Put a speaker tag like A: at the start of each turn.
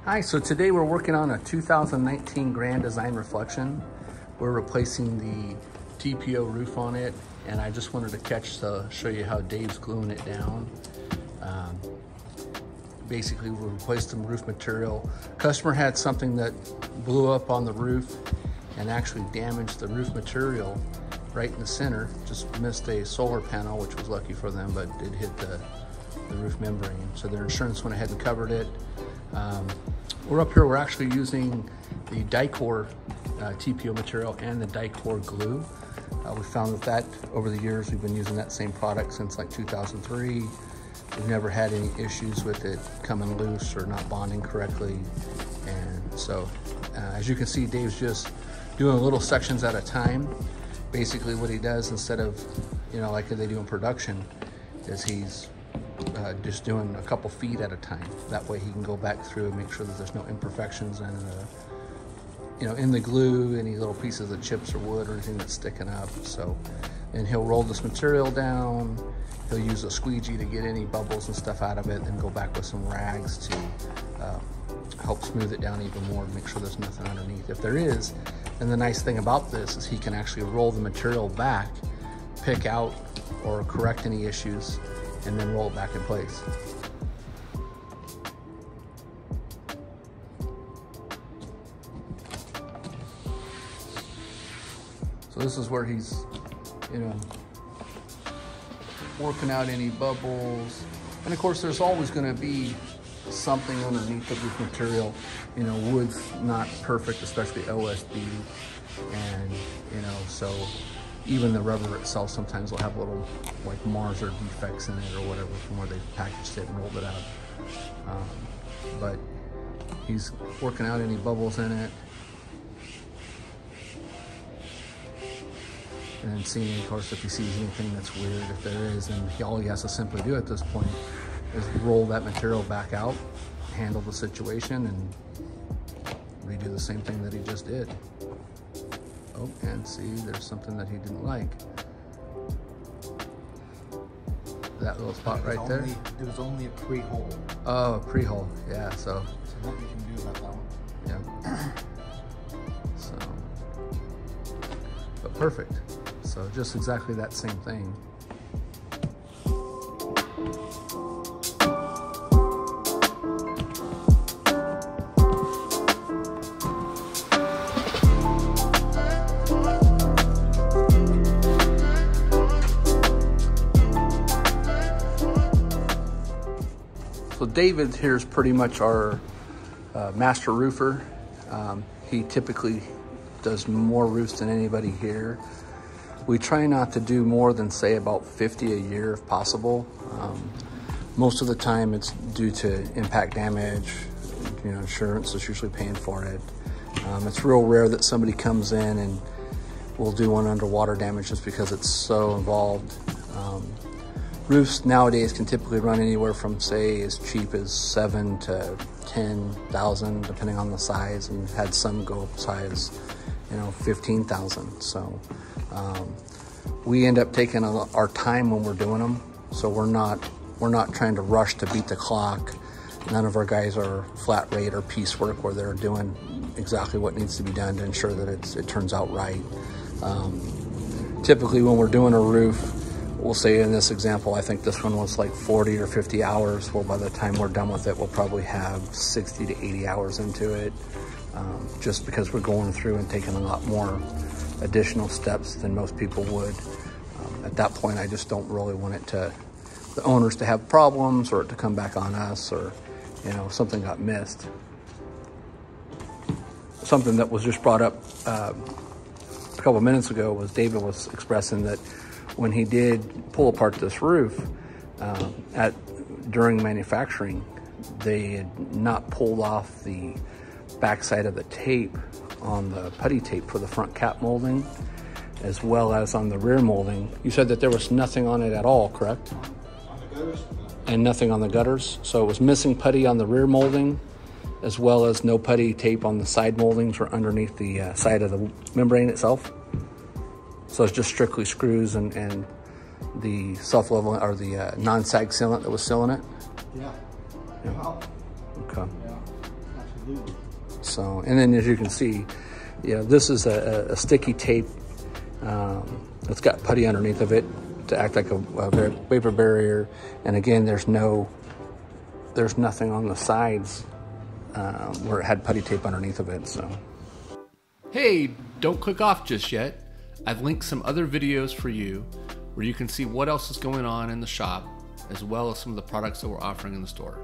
A: Hi, so today we're working on a 2019 Grand Design Reflection. We're replacing the TPO roof on it, and I just wanted to show you how Dave's gluing it down. Basically, we replaced some roof material. Customer had something that blew up on the roof and actually damaged the roof material right in the center. Just missed a solar panel, which was lucky for them, but did hit the roof membrane. So their insurance went ahead and covered it. We're up here, we're actually using the Dicor TPO material and the Dicor glue. We found that over the years, we've been using that same product since like 2003. We've never had any issues with it coming loose or not bonding correctly. And so, as you can see, Dave's just doing little sections at a time. Basically what he does, instead of, like they do in production, is he's just doing a couple feet at a time. That way he can go back through and make sure that there's no imperfections in the glue, any little pieces of chips or wood or anything that's sticking up. So, and he'll roll this material down. He'll use a squeegee to get any bubbles and stuff out of it, and go back with some rags to help smooth it down even more, make sure there's nothing underneath. If there is, then the nice thing about this is he can actually roll the material back, pick out or correct any issues, and then roll it back in place. So this is where he's, working out any bubbles. And of course, there's always gonna be something underneath the roof material. Wood's not perfect, especially OSB. And, so even the rubber itself sometimes will have little like mars or defects in it or whatever from where they've packaged it and rolled it out. But he's working out any bubbles in it. And then seeing, of course, if he sees anything that's weird, if there is, and all he has to simply do at this point is roll that material back out, handle the situation, and redo the same thing that he just did. Oh, and see, there's something that he didn't like. That little spot right there.
B: It was only a pre-hole.
A: Oh, a pre-hole, yeah, so.
B: So what you can do about that one.
A: Yeah. So, but perfect. So just exactly that same thing. So David here is pretty much our master roofer. He typically does more roofs than anybody here. We try not to do more than, say, about 50 a year if possible. Most of the time it's due to impact damage. Insurance is usually paying for it. It's real rare that somebody comes in and will do one underwater damage just because it's so involved. Roofs nowadays can typically run anywhere from, say, as cheap as $7,000 to $10,000, depending on the size, and had some go as high as, $15,000. So we end up taking our time when we're doing them. So we're not trying to rush to beat the clock. None of our guys are flat rate or piecework where they're doing exactly what needs to be done to ensure that it turns out right. Typically when we're doing a roof, we'll say in this example, I think this one was like 40 or 50 hours. Well, by the time we're done with it, we'll probably have 60 to 80 hours into it, just because we're going through and taking a lot more additional steps than most people would. At that point, I just don't really want the owners to have problems or it to come back on us, or, something got missed. Something that was just brought up a couple minutes ago was David was expressing that when he did pull apart this roof during manufacturing, they had not pulled off the backside of the tape on the putty tape for the front cap molding, as well as on the rear molding. You said that there was nothing on it at all, correct?
B: On the gutters?
A: And nothing on the gutters. So it was missing putty on the rear molding, as well as no putty tape on the side moldings or underneath the side of the membrane itself. So it's just strictly screws and the self-leveling, or the non-sag sealant that was sealing it?
B: Yeah.
A: Yeah. Okay.
B: Yeah. Absolutely.
A: So, and then as you can see, yeah, this is a sticky tape. It's got putty underneath of it to act like a vapor barrier. And again, there's nothing on the sides where it had putty tape underneath of it. So,
C: hey, don't click off just yet. I've linked some other videos for you where you can see what else is going on in the shop, as well as some of the products that we're offering in the store.